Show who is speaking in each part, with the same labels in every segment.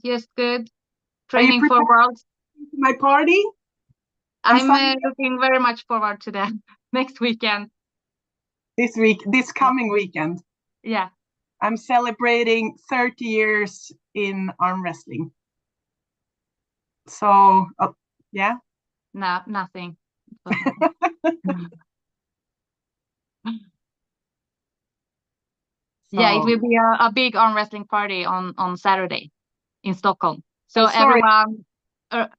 Speaker 1: Just good.
Speaker 2: Are you
Speaker 1: Training for
Speaker 2: prepared
Speaker 1: Worlds.
Speaker 2: to my party?
Speaker 1: I'm looking very much forward to that next weekend.
Speaker 2: This coming weekend.
Speaker 1: Yeah.
Speaker 2: I'm celebrating 30 years in arm wrestling. So, yeah.
Speaker 1: No, nothing. Yeah, it will be a big arm wrestling party on Saturday in Stockholm. So everyone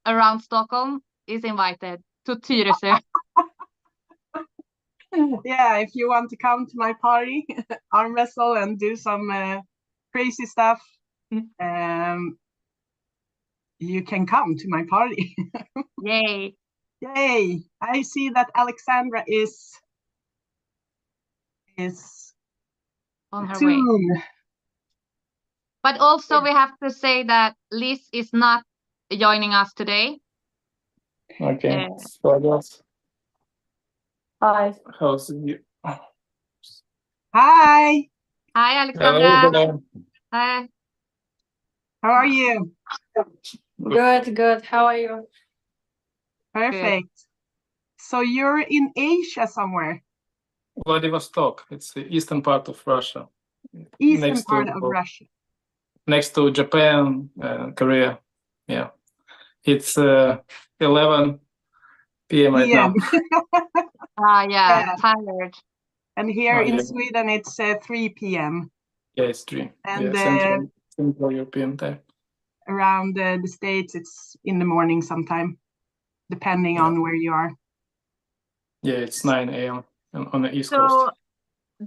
Speaker 1: around Stockholm is invited to Tyresö.
Speaker 2: Yeah, if you want to come to my party, arm wrestle and do some crazy stuff, you can come to my party.
Speaker 1: Yay!
Speaker 2: Yay! I see that Aleksandra is
Speaker 1: on her
Speaker 2: way.
Speaker 1: But also we have to say that Liz is not joining us today.
Speaker 3: Okay. So
Speaker 1: hi.
Speaker 3: How's you?
Speaker 2: Hi.
Speaker 1: Hi, Aleksandra.
Speaker 3: Hello.
Speaker 1: Hi.
Speaker 2: How are you?
Speaker 4: Good. How are you?
Speaker 2: Perfect. Good. So you're in Asia somewhere?
Speaker 3: Vladivostok. It's the eastern part of Russia.
Speaker 2: Eastern part of Russia.
Speaker 3: Next to Japan, Korea. Yeah. It's 11 p.m. right now.
Speaker 1: Yeah, tired.
Speaker 2: And here in Sweden, it's 3 p.m.
Speaker 3: Yeah, it's 3.
Speaker 2: And
Speaker 3: Central European time.
Speaker 2: Around the States, it's in the morning sometime, depending on where you are.
Speaker 3: Yeah, it's 9 a.m. on the East Coast.
Speaker 1: So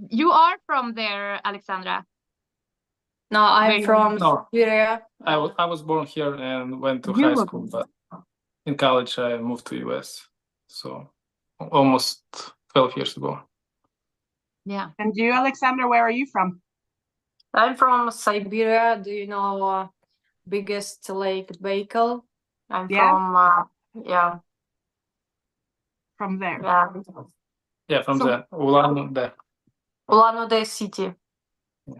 Speaker 1: you are from there, Aleksandra?
Speaker 4: No, I'm from Syria.
Speaker 3: I was born here and went to high school, but in college I moved to US. So almost 12 years ago.
Speaker 1: Yeah.
Speaker 2: And you, Aleksandra, where are you from?
Speaker 4: I'm from Siberia. Do you know biggest lake Baikal? I'm from
Speaker 2: from there.
Speaker 4: Yeah,
Speaker 3: from there. Ulan-Ude.
Speaker 4: Ulan-Ude city,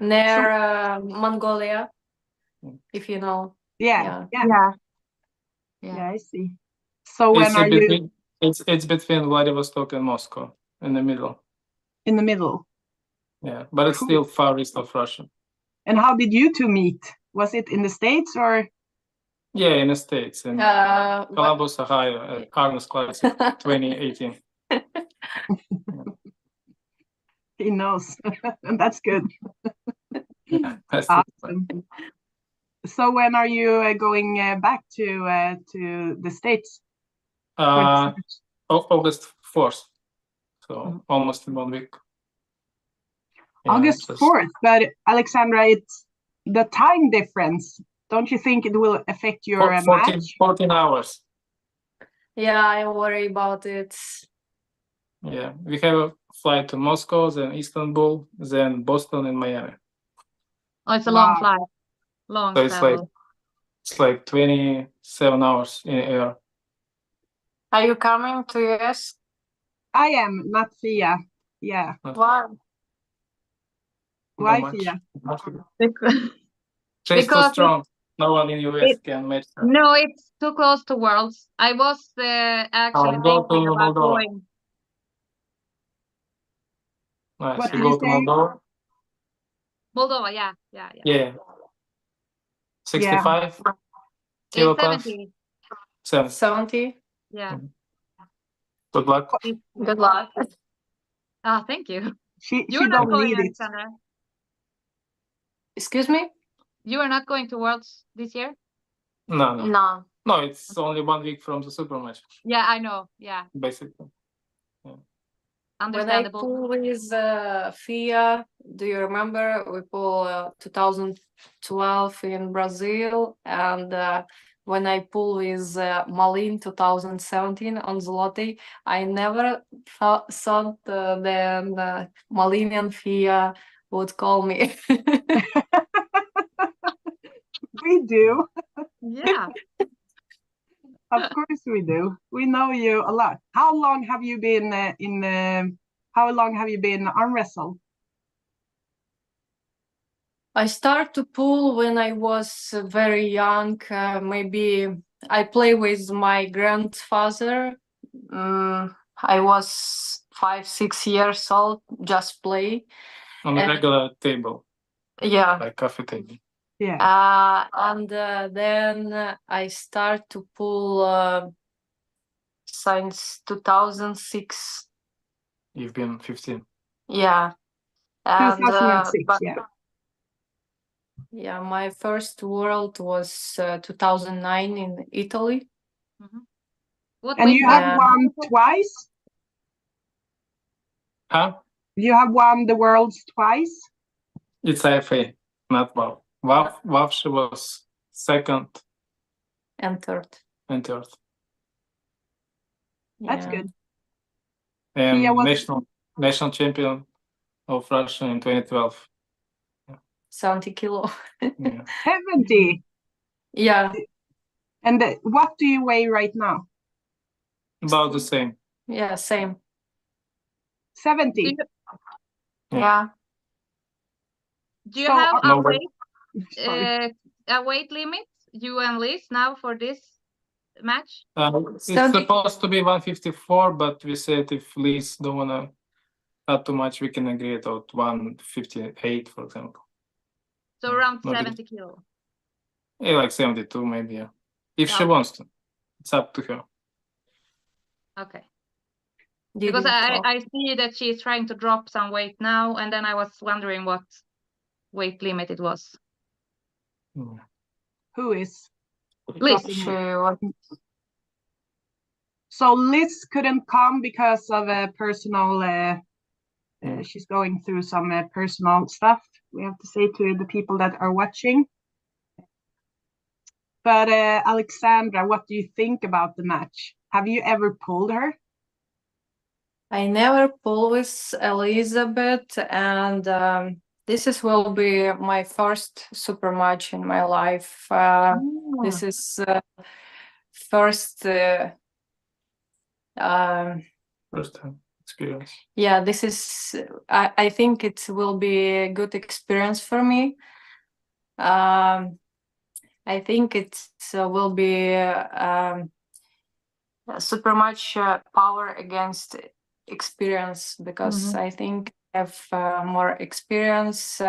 Speaker 4: near Mongolia, if you know.
Speaker 2: Yeah, I see. So
Speaker 3: when are you? It's between Vladivostok and Moscow, in the middle.
Speaker 2: In the middle.
Speaker 3: Yeah, but it's still far east of Russia.
Speaker 2: And how did you two meet? Was it in the States or?
Speaker 3: Yeah, in the States, in Columbus, Ohio, at Arnold's Classic 2018.
Speaker 2: He knows, and that's good.
Speaker 3: Yeah, that's
Speaker 2: awesome. So when are you going back to the States?
Speaker 3: August 4th, so almost in 1 week.
Speaker 2: Yeah, August 4th, but Aleksandra, it's the time difference. Don't you think it will affect your match?
Speaker 3: 14 hours.
Speaker 4: Yeah, I worry about it.
Speaker 3: Yeah, we have a flight to Moscow, then Istanbul, then Boston and Miami.
Speaker 1: Oh, it's a long flight. Long
Speaker 3: so it's like 27 hours in air.
Speaker 4: Are you coming to US?
Speaker 2: I am, not Fia. Yeah.
Speaker 4: Why?
Speaker 2: Why Fia?
Speaker 3: She's too strong. No one in US can match her.
Speaker 1: No, it's too close to Worlds. I was actually thinking about going.
Speaker 3: Nice. What you go to Moldova?
Speaker 1: Moldova,
Speaker 3: yeah. 65
Speaker 1: kilo class? 70.
Speaker 4: 70?
Speaker 1: Yeah.
Speaker 3: Good luck.
Speaker 4: Good luck.
Speaker 1: Thank you.
Speaker 2: You're not going,
Speaker 1: Aleksandra.
Speaker 4: Excuse me?
Speaker 1: You are not going to Worlds this year?
Speaker 3: No, it's only 1 week from the super match.
Speaker 1: Yeah, I know. Yeah.
Speaker 3: Basically.
Speaker 4: Yeah. Understandable. When I pull with FIA, do you remember we pull 2012 in Brazil, and when I pull with Malin 2017 on Zloty, I never thought then Malin and FIA would call me.
Speaker 2: We do.
Speaker 1: Yeah.
Speaker 2: Of course we do. We know you a lot. How long have you been arm wrestle?
Speaker 4: I started to pull when I was very young. Maybe I play with my grandfather. I was 5-6 years old, just play.
Speaker 3: On a regular table.
Speaker 4: Yeah.
Speaker 3: Like coffee table.
Speaker 2: Yeah.
Speaker 4: And then I start to pull since 2006.
Speaker 3: You've been 15.
Speaker 4: Yeah. And
Speaker 2: 2006, yeah.
Speaker 4: Yeah, my first world was 2009 in Italy.
Speaker 2: And you have won twice?
Speaker 3: Huh?
Speaker 2: You have won the worlds twice?
Speaker 3: It's IFA, not WoW. WoW she was second.
Speaker 4: And third.
Speaker 2: That's good.
Speaker 3: And national champion of Russia in 2012.
Speaker 4: 70 kilo.
Speaker 3: Yeah.
Speaker 2: 70?
Speaker 4: Yeah.
Speaker 2: And what do you weigh right now?
Speaker 3: About the same.
Speaker 4: Yeah, same.
Speaker 2: 70?
Speaker 4: Yeah.
Speaker 1: Do you have a weight limit, you and Liz, now for this match?
Speaker 3: It's supposed to be 154, but we said if Liz don't want to add too much, we can agree at 158, for example.
Speaker 1: So around 70 kilo.
Speaker 3: Yeah, like 72 maybe, yeah. If she wants to. It's up to her.
Speaker 1: Okay. Because I see that she's trying to drop some weight now, and then I was wondering what weight limit it was.
Speaker 2: Who is?
Speaker 1: Liz.
Speaker 2: So Liz couldn't come because of a personal, she's going through some personal stuff, we have to say to the people that are watching. But Aleksandra, what do you think about the match? Have you ever pulled her?
Speaker 4: I never pulled with Elizabeth, and this will be my first super match in my life. This is first
Speaker 3: time experience.
Speaker 4: Yeah, this is I think it will be a good experience for me. I think it will be super much power against experience, because I think I have more experience,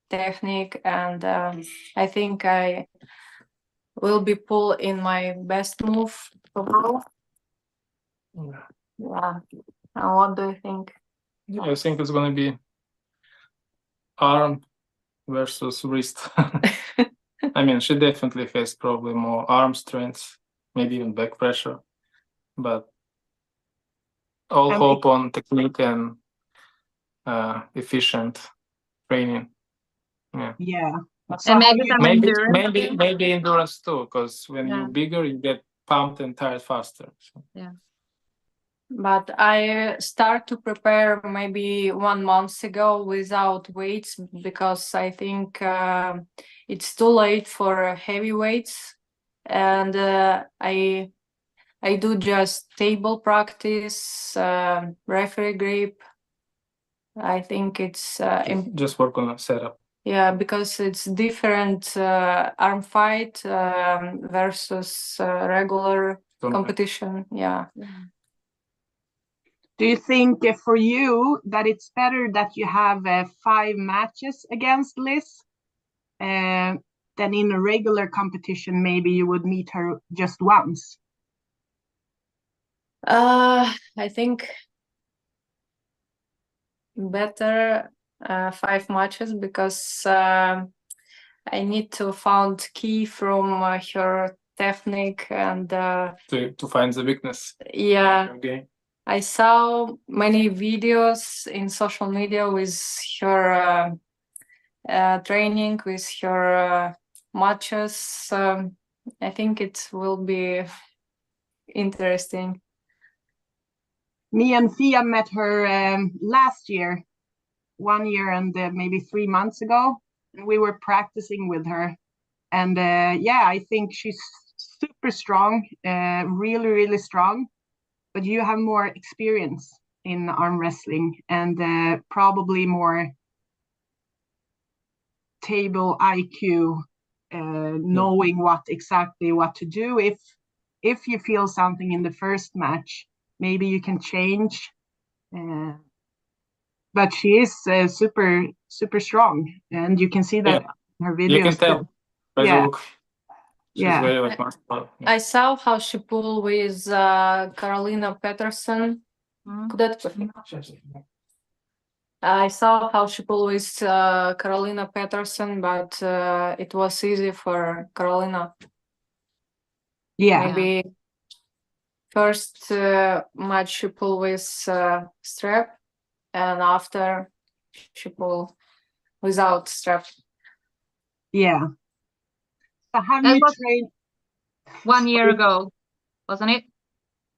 Speaker 4: technique, and I think I will be pull in my best move overall. Yeah. And what do you think?
Speaker 3: Yeah, I think it's going to be arm versus wrist. I mean, she definitely has probably more arm strength, maybe even back pressure, but all hope on technique and efficient training.
Speaker 2: Yeah.
Speaker 1: So and
Speaker 3: maybe endurance too, because when you're bigger, you get pumped and tired faster. So.
Speaker 1: Yeah.
Speaker 4: But I start to prepare maybe 1 month ago without weights, because I think it's too late for heavy weights, and I do just table practice, referee grip. I think it's
Speaker 3: just work on a setup.
Speaker 4: Yeah, because it's different arm fight versus regular competition. Yeah.
Speaker 2: Do you think for you that it's better that you have 5 matches against Liz than in a regular competition? Maybe you would meet her just once.
Speaker 4: I think better 5 matches, because I need to find key from her technique and
Speaker 3: to find the weakness.
Speaker 4: Yeah.
Speaker 3: Okay.
Speaker 4: I saw many videos in social media with her training, with her matches. I think it will be interesting.
Speaker 2: Me and Fia met her last year, 1 year and maybe 3 months ago. We were practicing with her, and yeah, I think she's super strong, really, really strong. But you have more experience in arm wrestling and probably more table IQ, knowing exactly what to do. If you feel something in the first match, maybe you can change. But she is super strong, and you can see that in her videos.
Speaker 3: You can tell by the look. She's very like muscular.
Speaker 4: I saw how she pulled with Carolina Peterson. I saw how she pulled with Carolina Peterson, but it was easy for Carolina. Maybe first match she pulled with strap, and after she pulled without strap.
Speaker 2: Yeah. So have you trained
Speaker 1: 1 year ago, wasn't it?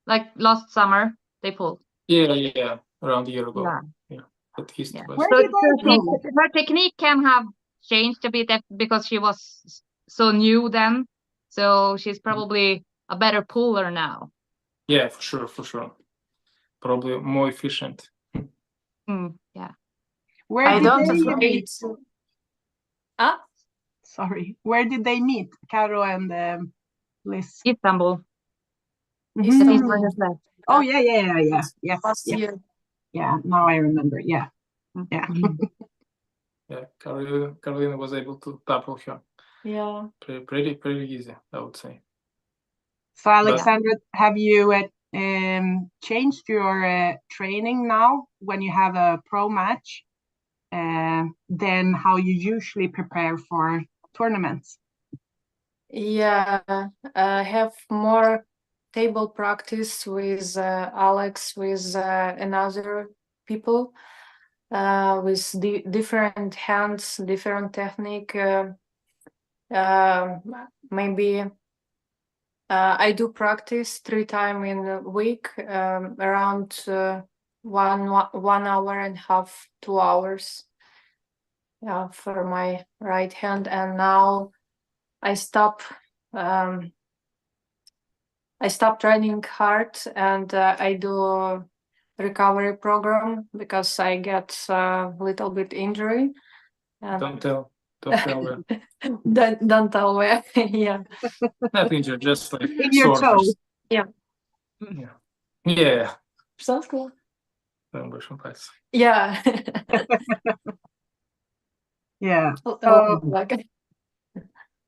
Speaker 1: Like last summer, they pulled.
Speaker 3: Yeah, around a year ago. Yeah. But
Speaker 1: her technique can have changed a bit because she was so new then. So she's probably a better puller now.
Speaker 3: Yeah, for sure. Probably more efficient.
Speaker 1: Yeah.
Speaker 2: Where did they meet, Caro and Liz?
Speaker 1: Istanbul.
Speaker 2: Oh yeah. Yes. Yeah, now I remember. Yeah.
Speaker 3: Yeah, Carolina was able to tackle her.
Speaker 4: Yeah.
Speaker 3: Pretty easy, I would say.
Speaker 2: So Aleksandra, have you changed your training now when you have a pro match than how you usually prepare for tournaments?
Speaker 4: Yeah, I have more table practice with Alex, with another people, with different hands, different technique. Maybe I do practice 3 times in a week, around 1 hour and a half, 2 hours. Yeah, for my right hand, and now I stop training hard, and I do recovery program because I get a little bit injury.
Speaker 3: Don't tell where.
Speaker 4: Don't tell where. Yeah.
Speaker 3: Not injured, just like
Speaker 2: in your toe.
Speaker 3: Yeah.
Speaker 4: Sounds cool.
Speaker 2: Yeah. Yeah.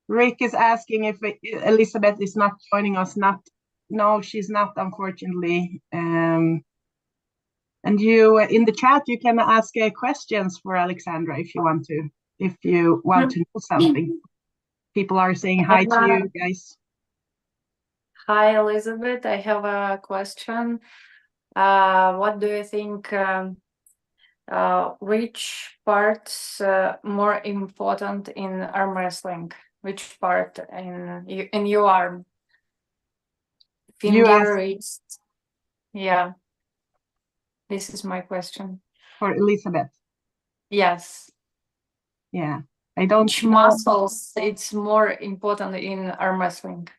Speaker 2: Rick is asking if Elizabeth is not joining us. No, she's not, unfortunately. And you in the chat, you can ask questions for Aleksandra if you want to. If you want to know something, people are saying hi to you guys.
Speaker 4: Hi, Elizabeth. I have a question. What do you think? Which parts more important in arm wrestling? Which part in your arm? Finger, wrist. Yeah. This is my question.
Speaker 2: For Elizabeth.
Speaker 4: Yes.
Speaker 2: Yeah. I don't
Speaker 4: Which muscles it's more important in arm wrestling?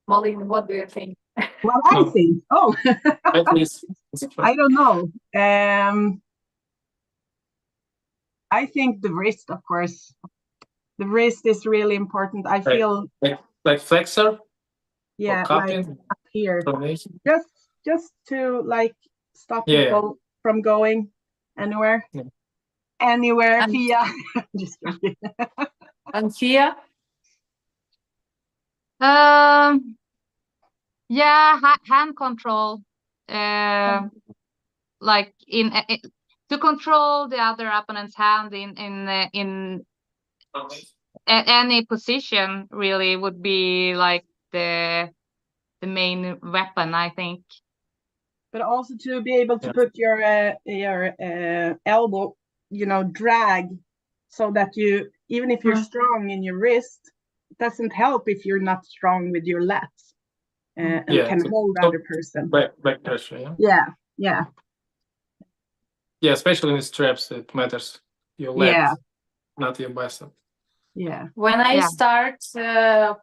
Speaker 4: Molly, what do you think?
Speaker 2: Well, I think. Oh. I don't know. I think the wrist, of course. The wrist is really important. I feel
Speaker 3: like flexor.
Speaker 2: Yeah, like up here. Just to like stop people from going anywhere. Yeah. Anywhere, Fia. Just kidding.
Speaker 4: And Fia?
Speaker 1: Yeah, hand control. Like to control the other opponent's hand in any position really would be like the main weapon, I think.
Speaker 2: But also to be able to put your elbow, drag, so that you, even if you're strong in your wrist, it doesn't help if you're not strong with your lats and can hold the other person.
Speaker 3: Back pressure,
Speaker 2: Yeah,
Speaker 3: especially in the straps, it matters. Your leg, not your bicep.
Speaker 2: Yeah.
Speaker 4: When I start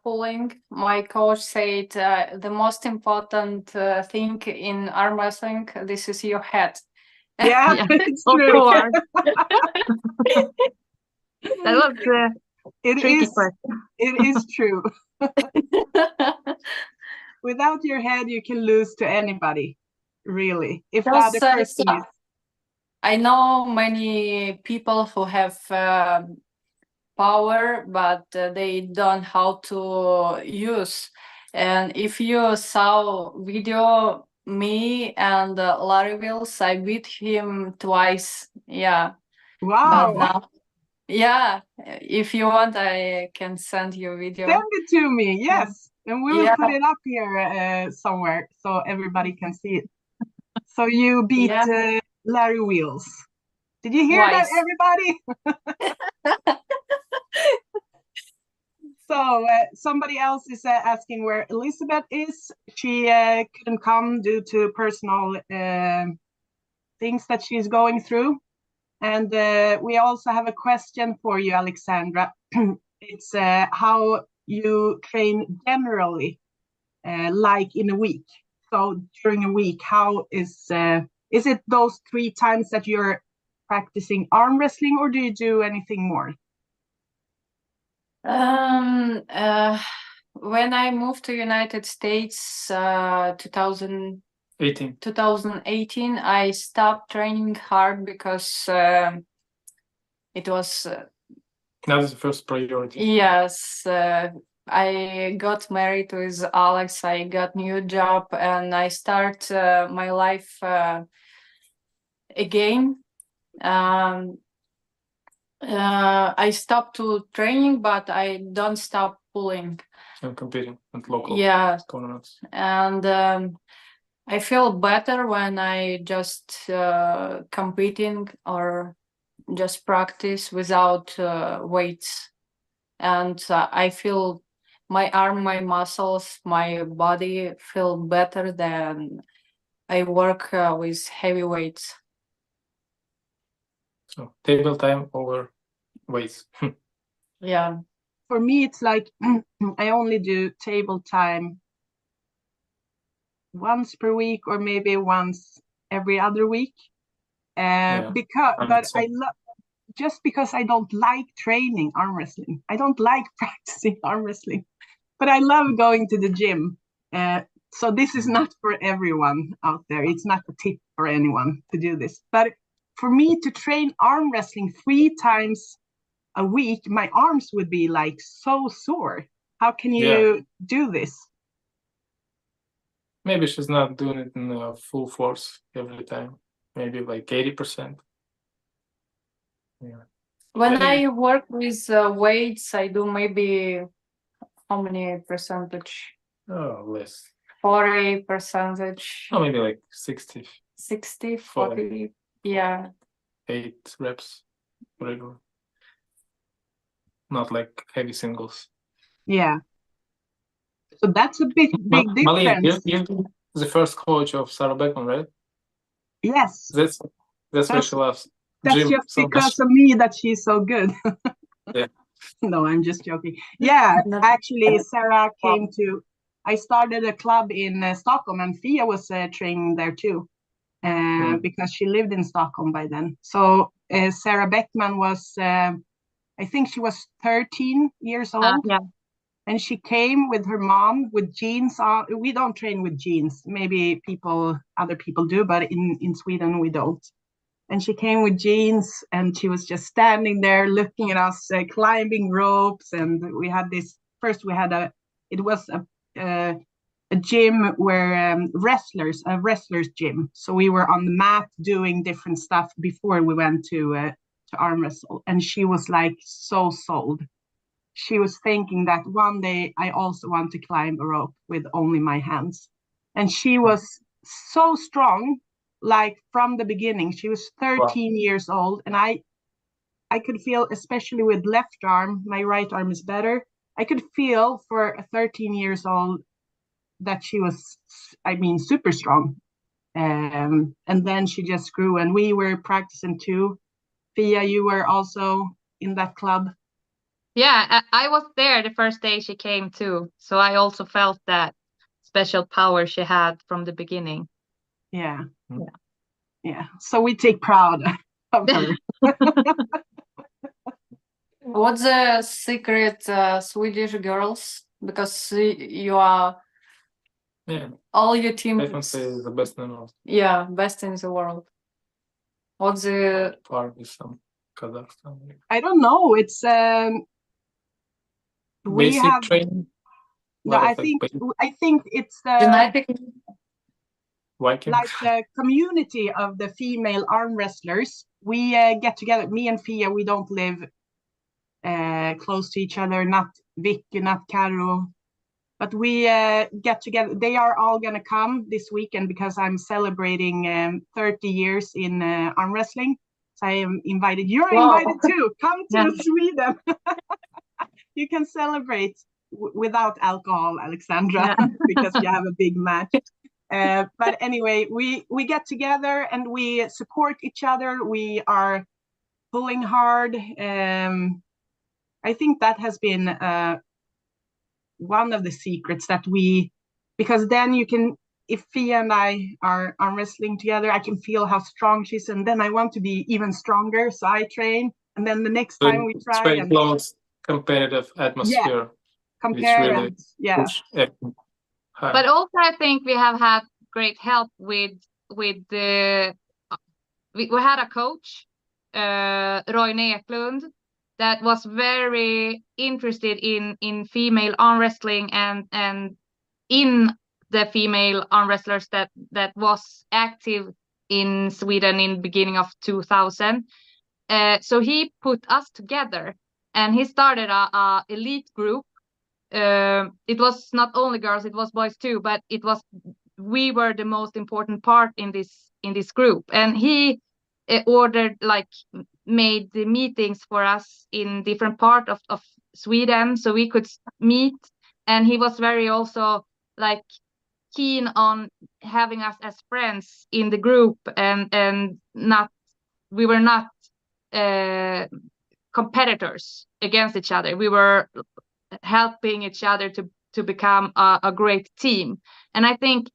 Speaker 4: pulling, my coach said the most important thing in arm wrestling, this is your head.
Speaker 2: Yeah,
Speaker 1: Yeah,
Speaker 2: it's
Speaker 1: of
Speaker 2: true.
Speaker 1: course. That was a
Speaker 2: It
Speaker 1: tricky
Speaker 2: is.
Speaker 1: question.
Speaker 2: It is true. Without your head, you can lose to anybody, really. If the other person is.
Speaker 4: I know many people who have power, but they don't how to use. And if you saw video me and Larry Wills, I beat him twice. Yeah.
Speaker 2: Wow.
Speaker 4: But now, yeah, if you want, I can send you a video.
Speaker 2: Send it to me, yes. And we will put it up here somewhere so everybody can see it. So you beat Larry Wheels. Did you hear that, everybody? So somebody else is asking where Elizabeth is. She couldn't come due to personal things that she's going through. And we also have a question for you, Aleksandra. It's how you train generally, like in a week. So during a week, how is it those 3 times that you're practicing arm wrestling, or do you do anything more?
Speaker 4: When I moved to United States, 2018, I stopped training hard because it was
Speaker 3: that was the first priority.
Speaker 4: Yes, I got married with Alex. I got new job and I start my life again. I stopped to training, but I don't stop pulling
Speaker 3: and competing at local tournaments.
Speaker 4: And I feel better when I just competing or just practice without weights. And I feel my arm, my muscles, my body feel better than I work with heavy weights.
Speaker 3: So table time over weights.
Speaker 4: Yeah.
Speaker 2: For me, it's like I only do table time once per week or maybe once every other week. But I love, just because I don't like training arm wrestling. I don't like practicing arm wrestling, but I love going to the gym. So this is not for everyone out there. It's not a tip for anyone to do this. But for me to train arm wrestling 3 times a week, my arms would be like so sore. How can you do this?
Speaker 3: Maybe she's not doing it in full force every time. Maybe like 80%. Yeah.
Speaker 4: When I work with weights, I do maybe how many percentage?
Speaker 3: Oh, less.
Speaker 4: 40%.
Speaker 3: Oh, maybe like 60.
Speaker 4: 60, 40. Yeah.
Speaker 3: 8 reps regular. Not like heavy singles.
Speaker 2: Yeah. So that's a big difference.
Speaker 3: You're the first coach of Sarah Beckman, right?
Speaker 2: Yes.
Speaker 3: That's why she loves
Speaker 2: That's
Speaker 3: gym
Speaker 2: just
Speaker 3: so
Speaker 2: because
Speaker 3: much.
Speaker 2: of me that she's so good.
Speaker 3: Yeah.
Speaker 2: No, I'm just joking. Yeah, actually, Sarah came to. I started a club in Stockholm, and Fia was training there too, because she lived in Stockholm by then. So Sarah Beckman was, I think she was 13 years old.
Speaker 1: Yeah.
Speaker 2: And she came with her mom with jeans on. We don't train with jeans. Maybe other people do, but in Sweden we don't. And she came with jeans, and she was just standing there looking at us climbing ropes. And we had this. First, it was a gym where a wrestlers gym. So we were on the mat doing different stuff before we went to arm wrestle. And she was like so sold. She was thinking that one day I also want to climb a rope with only my hands. And she was so strong, like from the beginning. She was 13 years old, and I could feel, especially with left arm, my right arm is better. I could feel for a 13 years old that she was, super strong. And then she just grew, and we were practicing too. Fia, you were also in that club.
Speaker 1: Yeah, I was there the first day she came too. So I also felt that special power she had from the beginning.
Speaker 2: Yeah. Yeah, so we take proud of her.
Speaker 4: What's the secret Swedish girls? Because you are all your team.
Speaker 3: I can say the best in the world.
Speaker 4: Yeah, best in the world. What's the
Speaker 3: part with some Kazakhstan?
Speaker 2: I don't know. It's we
Speaker 3: basic
Speaker 2: have
Speaker 3: training.
Speaker 2: no, I think it's the
Speaker 4: genetic.
Speaker 3: Viking.
Speaker 2: Like the community of the female arm wrestlers. We get together. Me and Fia, we don't live close to each other. Not Vicky, not Karo, but we get together. They are all gonna come this weekend because I'm celebrating 30 years in arm wrestling. So I am invited. You're invited too. Come to Sweden. You can celebrate without alcohol, Aleksandra, because you have a big match. But anyway, we get together and we support each other. We are pulling hard. I think that has been one of the secrets that because then you can, if Fia and I are arm wrestling together, I can feel how strong she is, and then I want to be even stronger. So I train, and then the next time we try.
Speaker 3: It's very close competitive atmosphere.
Speaker 2: Yeah, compare
Speaker 3: really
Speaker 1: But also, I think we have had great help with the. We had a coach, Roine Eklund, that was very interested in female arm wrestling and in the female arm wrestlers that was active in Sweden in beginning of 2000. So he put us together, and he started a elite group. It was not only girls, it was boys too, but we were the most important part in this group. And he made the meetings for us in different part of Sweden so we could meet. And he was very also keen on having us as friends in the group, and we were not competitors against each other. We were helping each other to become a great team. And I think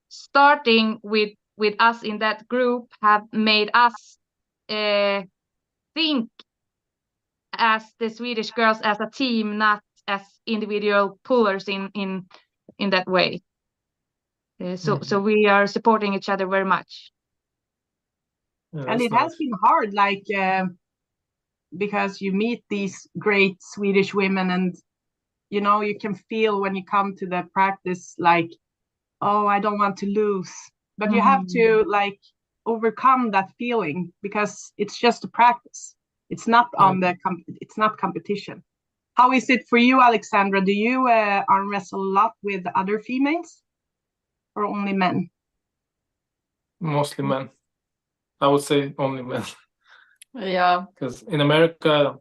Speaker 1: starting with us in that group have made us think as the Swedish girls as a team, not as individual pullers in that way. So we are supporting each other very much.
Speaker 2: And it has been hard, because you meet these great Swedish women, and you can feel when you come to the practice oh, I don't want to lose, but you have to overcome that feeling because it's just a practice. It's not it's not competition. How is it for you, Aleksandra? Do you arm wrestle a lot with other females or only men?
Speaker 3: Mostly men. I would say only men.
Speaker 4: Yeah.
Speaker 3: Because in America,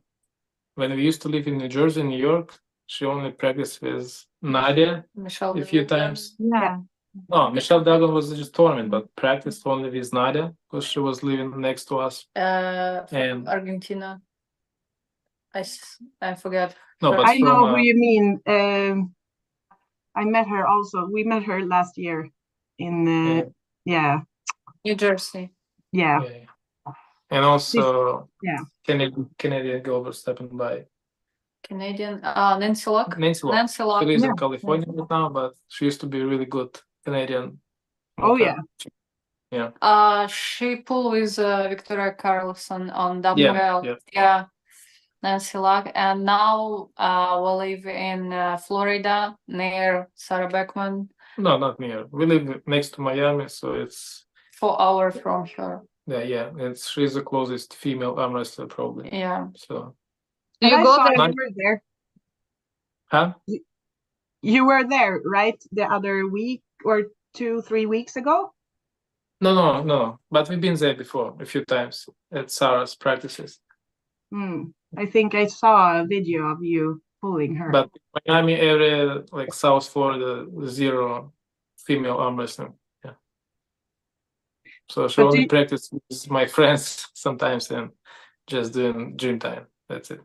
Speaker 3: when we used to live in New Jersey, New York, she only practiced with Nadia a few times.
Speaker 1: Yeah.
Speaker 3: No, Michelle Duggan was just tournament, but practiced only with Nadia because she was living next to us.
Speaker 4: From Argentina. I forgot.
Speaker 2: No, but I know who you mean. I met her also. We met her last year in
Speaker 4: New Jersey.
Speaker 2: Yeah.
Speaker 3: And also Canadian girl was stepping by.
Speaker 4: Canadian Nancy Locke.
Speaker 3: Nancy Locke. She lives in California right now, but she used to be really good Canadian.
Speaker 2: Oh yeah.
Speaker 3: Yeah.
Speaker 4: She pulled with Victoria Carlson on WL. Yeah. Nancy Locke, and now we live in Florida near Sarah Beckman.
Speaker 3: No, not near. We live next to Miami, so it's
Speaker 4: 4 hours from her.
Speaker 3: Yeah. She's the closest female arm wrestler, probably.
Speaker 4: Yeah.
Speaker 3: So.
Speaker 2: You were there.
Speaker 3: Huh?
Speaker 2: You were there, right? The other week or 2-3 weeks ago?
Speaker 3: No. But we've been there before a few times at Sarah's practices.
Speaker 2: I think I saw a video of you pulling her.
Speaker 3: But Miami area, like South Florida, 0 female arm wrestling. Yeah. So she only practice with my friends sometimes and just doing gym time. That's it.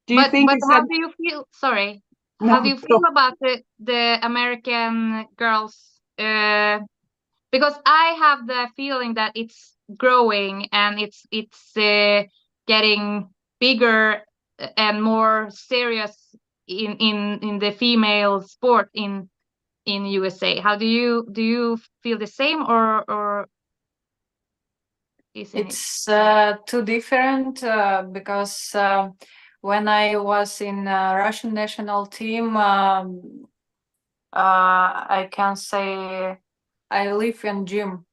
Speaker 1: But how do you feel? Sorry. How do you feel about the American girls because I have the feeling that it's growing and it's getting bigger and more serious in the female sport in USA. How do you feel the same, or isn't
Speaker 4: It's too different because when I was in Russian national team, I can say I live in gym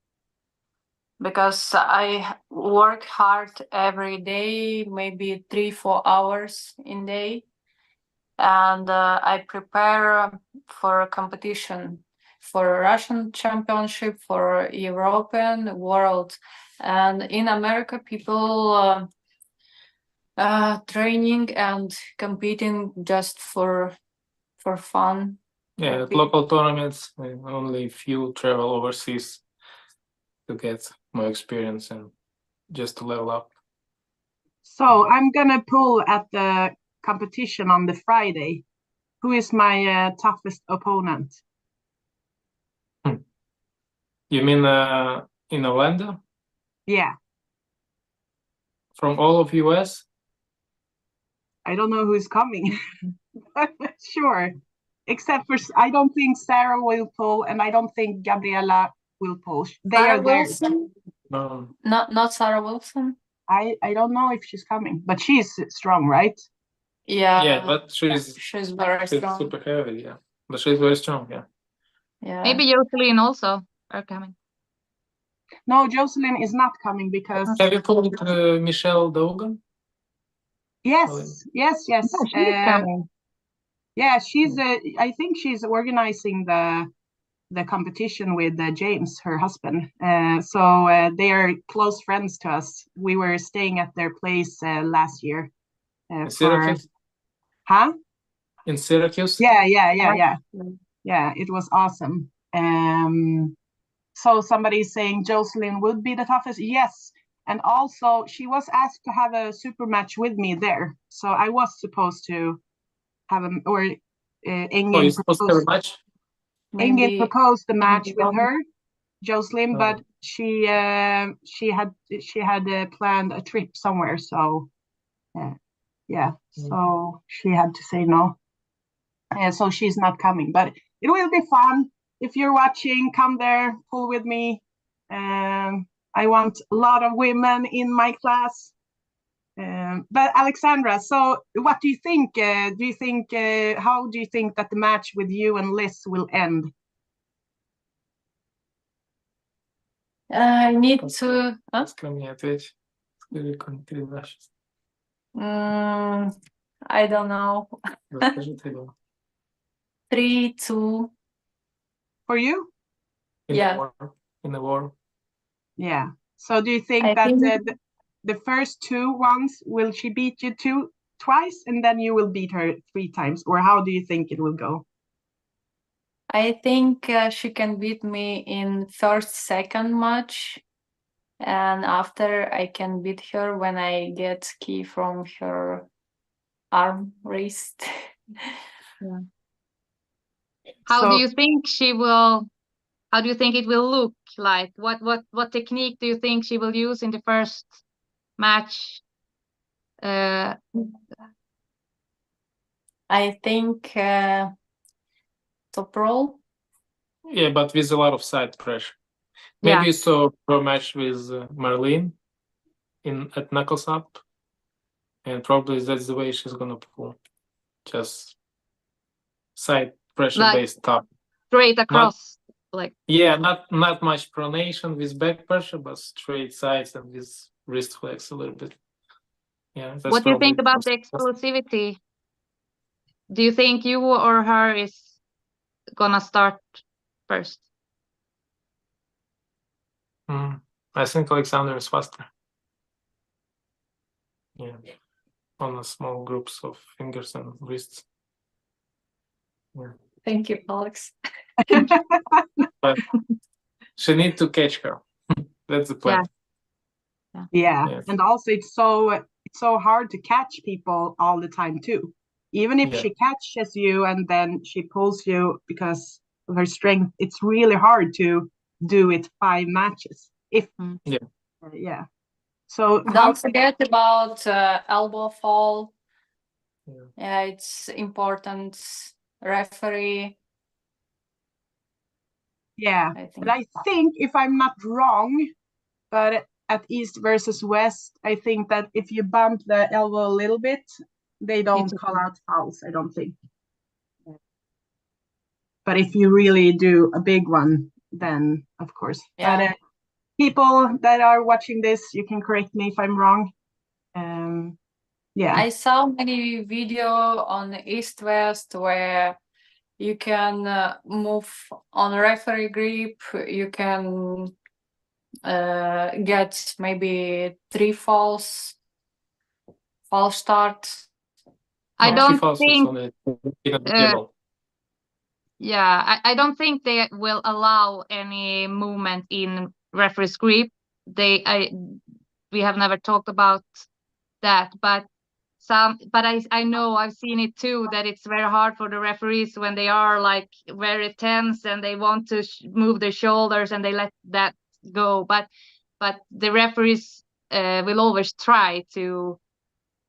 Speaker 4: because I work hard every day, maybe 3-4 hours in day, and I prepare for a competition, for Russian championship, for European, world, and in America people training and competing just for fun.
Speaker 3: Yeah, at local tournaments, only few travel overseas to get more experience and just to level up.
Speaker 2: So I'm gonna pull at the competition on the Friday. Who is my toughest opponent?
Speaker 3: You mean in Orlando?
Speaker 2: Yeah,
Speaker 3: From all of US?
Speaker 2: I don't know who's coming. Sure. Except for, I don't think Sarah will pull, and I don't think Gabriela will pull. They
Speaker 4: Sarah
Speaker 2: are there.
Speaker 4: Wilson?
Speaker 3: No.
Speaker 4: Not Sarah Wilson.
Speaker 2: I don't know if she's coming, but she's strong, right?
Speaker 4: Yeah,
Speaker 3: but she's
Speaker 4: very strong.
Speaker 3: super heavy, yeah. But she's very strong, yeah.
Speaker 1: Maybe Jocelyn also are coming.
Speaker 2: No, Jocelyn is not coming because.
Speaker 3: Have you pulled Michelle Dogan?
Speaker 2: Yes.
Speaker 1: Yeah, she's coming.
Speaker 2: Yeah, she's. I think she's organizing the competition with James, her husband. So they are close friends to us. We were staying at their place last year.
Speaker 3: In Syracuse?
Speaker 2: Huh?
Speaker 3: In Syracuse?
Speaker 2: Yeah. Yeah, it was awesome. So somebody's saying Jocelyn would be the toughest. Yes. And also she was asked to have a super match with me there. So I was supposed to have Engin
Speaker 3: supposed to have a match?
Speaker 2: Engin proposed the match with her, Jocelyn, but she had planned a trip somewhere, so so she had to say no. So she's not coming, but it will be fun. If you're watching, come there, pull with me. I want a lot of women in my class. But Aleksandra, so what do you think? How do you think that the match with you and Liz will end?
Speaker 4: I need to. I don't know. 3-2.
Speaker 2: For you?
Speaker 3: In the war.
Speaker 2: Yeah. So do you think that the first two ones, will she beat you twice and then you will beat her 3 times? Or how do you think it will go?
Speaker 4: I think she can beat me in first, second match. And after I can beat her when I get key from her arm wrist.
Speaker 1: Yeah. How do you think it will look like? What technique do you think she will use in the first match?
Speaker 4: I think top roll.
Speaker 3: Yeah, but with a lot of side pressure. Maybe you saw her match with Marlene at Knuckles Up, and probably that's the way she's gonna pull. Just side pressure based top.
Speaker 1: Straight across,
Speaker 3: not much pronation with back pressure, but straight sides and with wrist flex a little bit. Yeah.
Speaker 1: What do you think about the explosivity? Do you think you or her is gonna start first?
Speaker 3: I think Aleksandra is faster. Yeah, on the small groups of fingers and wrists. Yeah.
Speaker 4: Thank you, Alex.
Speaker 3: But she needs to catch her. That's the plan.
Speaker 2: Yeah. And also it's so hard to catch people all the time too. Even if she catches you and then she pulls you because of her strength, it's really hard to do it 5 matches. If yeah. So
Speaker 4: don't forget about elbow fall.
Speaker 3: Yeah,
Speaker 4: it's important. Referee.
Speaker 2: Yeah, but I think, if I'm not wrong, but at East versus West, I think that if you bump the elbow a little bit, they don't call out fouls, I don't think. But if you really do a big one, then of course.
Speaker 4: Yeah.
Speaker 2: But people that are watching this, you can correct me if I'm wrong. Yeah.
Speaker 4: I saw many video on East West where you can move on referee grip. You can get maybe 3 false start.
Speaker 1: I don't think.
Speaker 3: Yeah,
Speaker 1: I don't think they will allow any movement in referee's grip. We have never talked about that, but I know, I've seen it too, that it's very hard for the referees when they are like very tense and they want to move their shoulders and they let that go. But the referees will always try to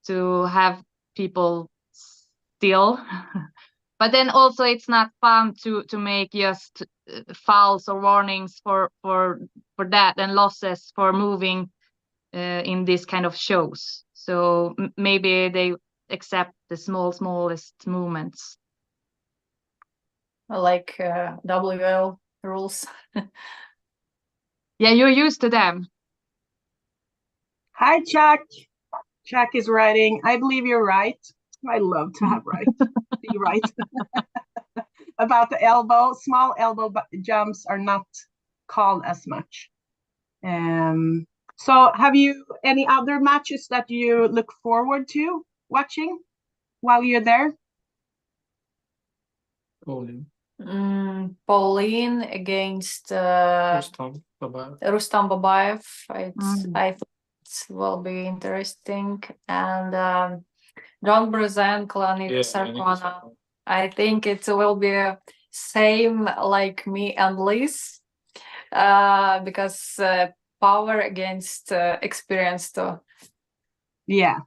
Speaker 1: have people still. But then also it's not fun to make just fouls or warnings for that, and losses for moving in this kind of shows. So maybe they accept the smallest movements.
Speaker 4: Like WL rules.
Speaker 2: Yeah,
Speaker 1: you're used to them.
Speaker 2: Hi, Chuck. Chuck is writing, I believe you're right. I love to have right. Be right. About the elbow. Small elbow jumps are not called as much. So have you any other matches that you look forward to watching while you're there?
Speaker 4: Pauline against Rustam Babayev. I think it will be interesting. And John Brzenk, Leonid Sarkona. I think it will be same like me and Liz, because power against experience too.
Speaker 2: Yeah.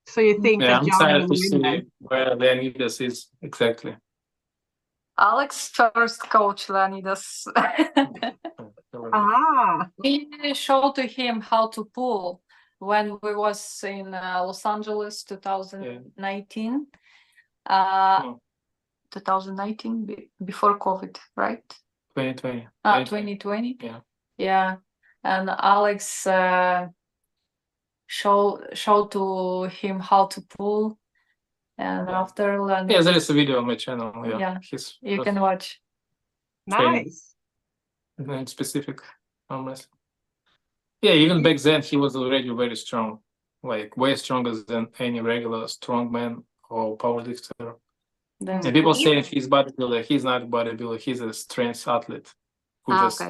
Speaker 2: So you think that John will win then?
Speaker 3: Where Leonidas is exactly.
Speaker 4: Alex first coach Leonidas. We showed to him how to pull when we was in Los Angeles 2019. 2019 before COVID, right?
Speaker 3: 2020.
Speaker 4: 2020. Yeah. And Alex showed to him how to pull, and after learning.
Speaker 3: Yeah, there is a video on my channel.
Speaker 4: Yeah, you can watch.
Speaker 2: Nice.
Speaker 3: Specific arm wrestling. Yeah, even back then he was already very strong, like way stronger than any regular strongman or powerlifter. And people say he's bodybuilder. He's not a bodybuilder. He's a strength athlete who just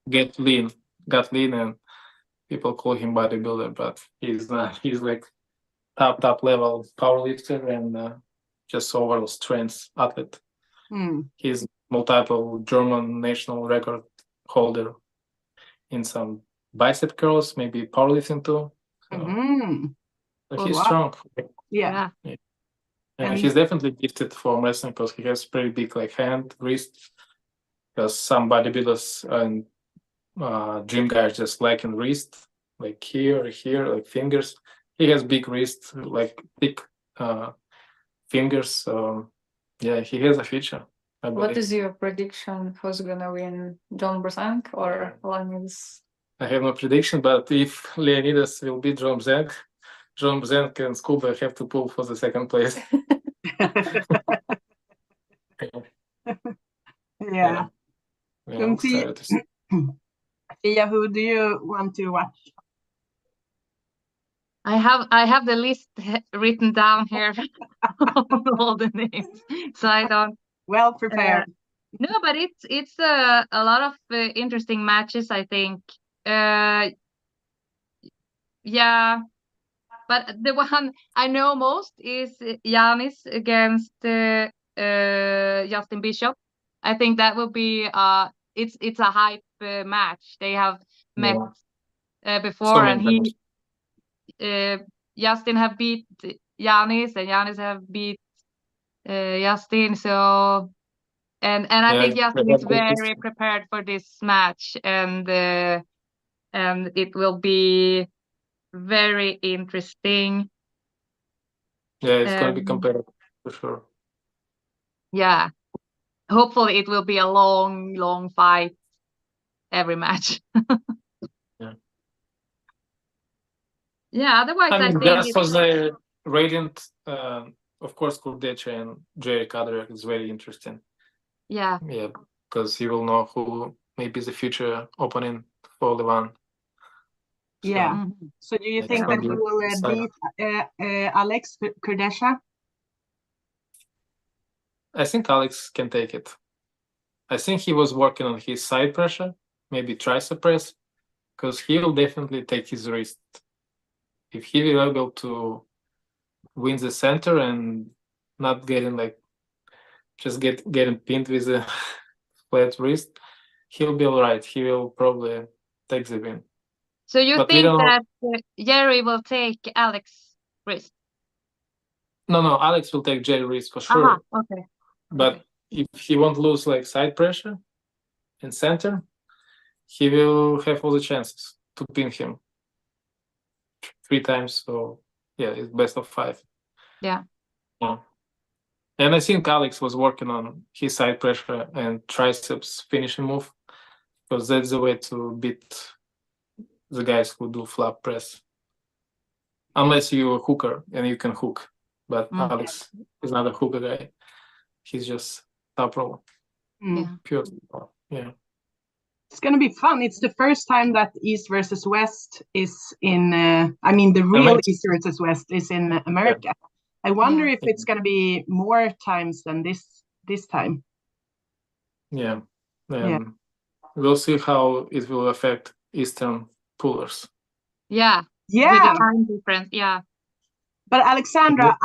Speaker 3: got lean, and people call him bodybuilder, but he's not. He's like top level powerlifter and just overall strength athlete. He's multiple German national record holder in some bicep curls, maybe powerlifting too. So he's strong.
Speaker 2: Yeah.
Speaker 3: And he's definitely gifted for wrestling because he has pretty big like hand, wrist. Because some bodybuilders and gym guys just lacking wrist, like here, like fingers. He has big wrist, like thick fingers. So yeah, he has a future.
Speaker 4: What is your prediction? Who's gonna win, John Brzenk or Leonidas?
Speaker 3: I have no prediction, but if Leonidas will beat John Brzenk and Scuba have to pull for the second place.
Speaker 2: Yeah. Fia, who do you want to watch?
Speaker 1: I have the list written down here. All the names, so I don't.
Speaker 2: Well prepared.
Speaker 1: No, but it's a lot of interesting matches, I think. Yeah, but the one I know most is Giannis against Justin Bishop. I think that will be it's a hype match. They have met before,
Speaker 3: So
Speaker 1: and
Speaker 3: many
Speaker 1: Justin have beat Yanis, and Yanis have beat Justin. So, and I think Justin is very prepared for this match, and it will be very interesting.
Speaker 3: Yeah, it's going to be competitive for sure.
Speaker 1: Yeah, hopefully it will be a long fight every match. Yeah, otherwise I think
Speaker 3: just for the Radiant, of course, Kurdecha and Jerry Kadriak is very interesting.
Speaker 1: Yeah,
Speaker 3: because he will know who may be the future opponent for Levan.
Speaker 2: Yeah. So do you think that he will beat Alex Kurdesha?
Speaker 3: I think Alex can take it. I think he was working on his side pressure, maybe tricep press, because he will definitely take his wrist. If he will be able to win the center and not getting like just getting pinned with a flat wrist, he'll be all right. He will probably take the win.
Speaker 1: So you think that Jerry will take Alex's wrist?
Speaker 3: No, Alex will take Jerry wrist for sure.
Speaker 1: Okay.
Speaker 3: But if he won't lose like side pressure and center, he will have all the chances to pin him 3 times. So yeah, it's best of 5.
Speaker 1: Yeah.
Speaker 3: And I think Alex was working on his side pressure and triceps finishing move, because that's the way to beat the guys who do flap press. Unless you're a hooker and you can hook. But Alex is not a hooker guy. He's just top roll. Pure. Yeah.
Speaker 2: It's going to be fun. It's the first time that East versus West is in, the real East versus West is in America. Yeah. I wonder if it's going to be more times than this time.
Speaker 3: Yeah. We'll see how it will affect Eastern pullers.
Speaker 1: Yeah. With the time difference. Yeah.
Speaker 2: But Aleksandra,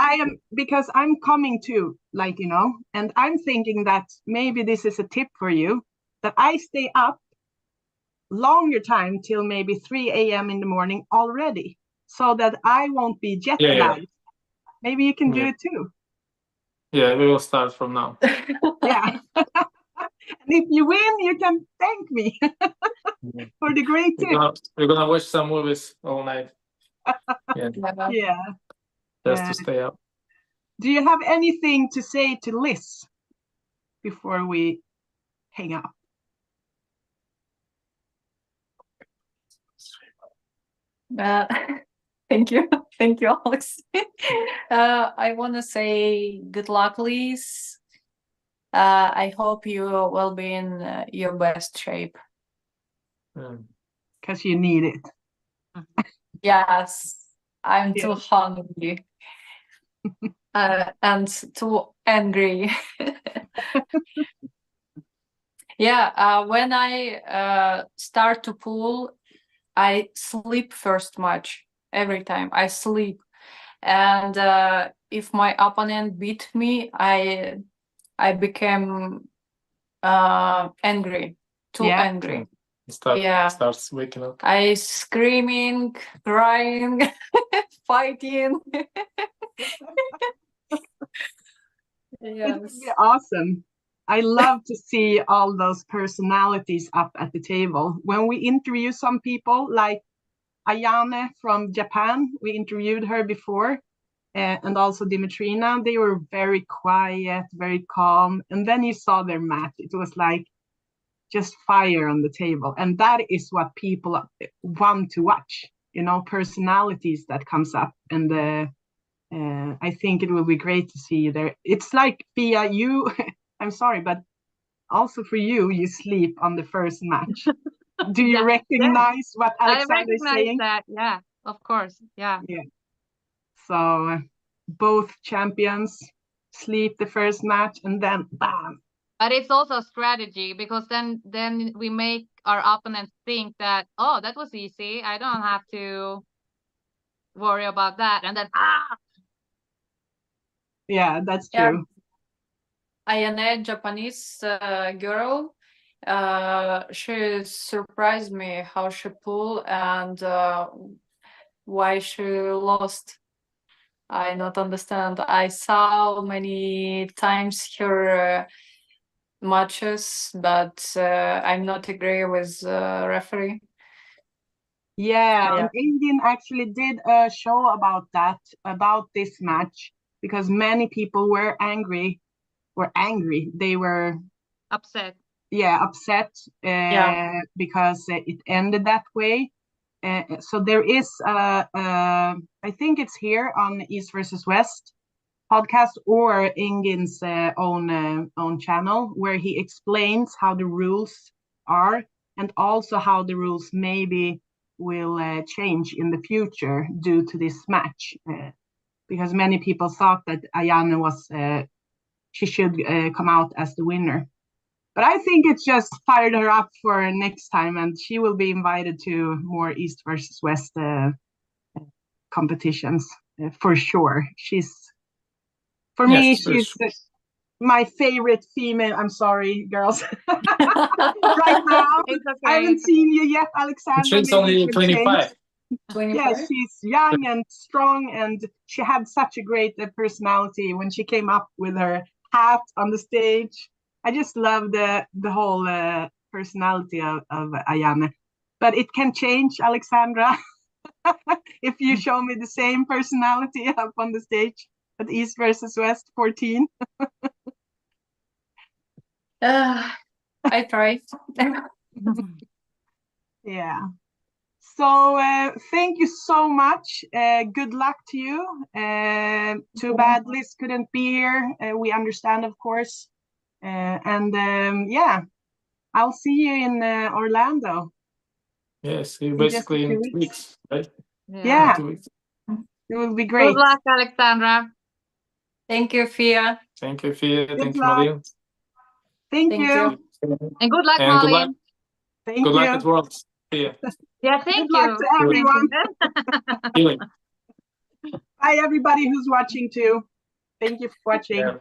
Speaker 2: because I'm coming too, and I'm thinking that maybe this is a tip for you, that I stay up longer time till maybe 3 a.m. in the morning already, so that I won't be jet lagged. Maybe you can do it too.
Speaker 3: Yeah, we will start from now.
Speaker 2: Yeah. And if you win, you can thank me for the great tip.
Speaker 3: We're gonna watch some movies all night.
Speaker 2: Yeah.
Speaker 3: Just to stay up.
Speaker 2: Do you have anything to say to Liz before we hang up?
Speaker 4: Thank you, Alex. I want to say good luck, Liz. I hope you will be in your best shape.
Speaker 2: Because you need it.
Speaker 4: Yes, I'm too hungry and too angry. When I start to pull, I sleep first match every time. I sleep, and if my opponent beat me, I became angry, angry.
Speaker 3: Starts waking up.
Speaker 4: I screaming, crying, fighting.
Speaker 2: It would be awesome. I love to see all those personalities up at the table. When we interview some people, like Ayane from Japan, we interviewed her before, and also Dimitrina, they were very quiet, very calm. And then you saw their match. It was like just fire on the table. And that is what people want to watch, personalities that comes up. And I think it will be great to see you there. It's like, Pia, I'm sorry, but also for you sleep on the first match. Do you recognize what Aleksandra is saying?
Speaker 1: That, yeah, of course, yeah.
Speaker 2: So both champions sleep the first match and then bam.
Speaker 1: But it's also strategy, because then we make our opponents think that, oh, that was easy. I don't have to worry about that. And then
Speaker 2: Yeah, that's true.
Speaker 4: Ayane, Japanese girl, she surprised me how she pulled and why she lost. I not understand. I saw many times her matches, but I'm not agree with referee.
Speaker 2: Yeah, and Engin actually did a show about that, about this match, because many people were angry. They were
Speaker 1: upset.
Speaker 2: Yeah, upset because it ended that way. So there is, I think it's here on East versus West podcast or Engin's own channel, where he explains how the rules are and also how the rules maybe will change in the future due to this match, because many people thought that Ayane was she should come out as the winner. But I think it's just fired her up for next time, and she will be invited to more East versus West competitions for sure. For me, she's my favorite female. I'm sorry, girls. Right now, okay. I haven't seen you yet, Aleksandra.
Speaker 3: She's only 25.
Speaker 4: 25.
Speaker 2: Yeah, she's young and strong, and she had such a great personality when she came up with her hat on the stage. I just love the whole personality of Ayane. But it can change, Aleksandra, if you show me the same personality up on the stage at East versus West 14.
Speaker 4: I try.
Speaker 2: Yeah. So thank you so much. Good luck to you. Too bad Liz couldn't be here. We understand, of course. Yeah, I'll see you in Orlando.
Speaker 3: Yes, basically in 2 weeks, right?
Speaker 2: Yeah. 2 weeks. It will be great.
Speaker 1: Good luck, Aleksandra.
Speaker 4: Thank you, Fia.
Speaker 3: Thank you, Fia. Thank you, Malin.
Speaker 2: Thank you.
Speaker 1: And good luck, Malin.
Speaker 2: Thank
Speaker 3: good
Speaker 2: you.
Speaker 3: luck at Worlds. Yeah.
Speaker 1: Yeah, thank
Speaker 2: good
Speaker 1: you.
Speaker 2: Good luck to everyone. Bye, everybody who's watching too. Thank you for watching. Yeah.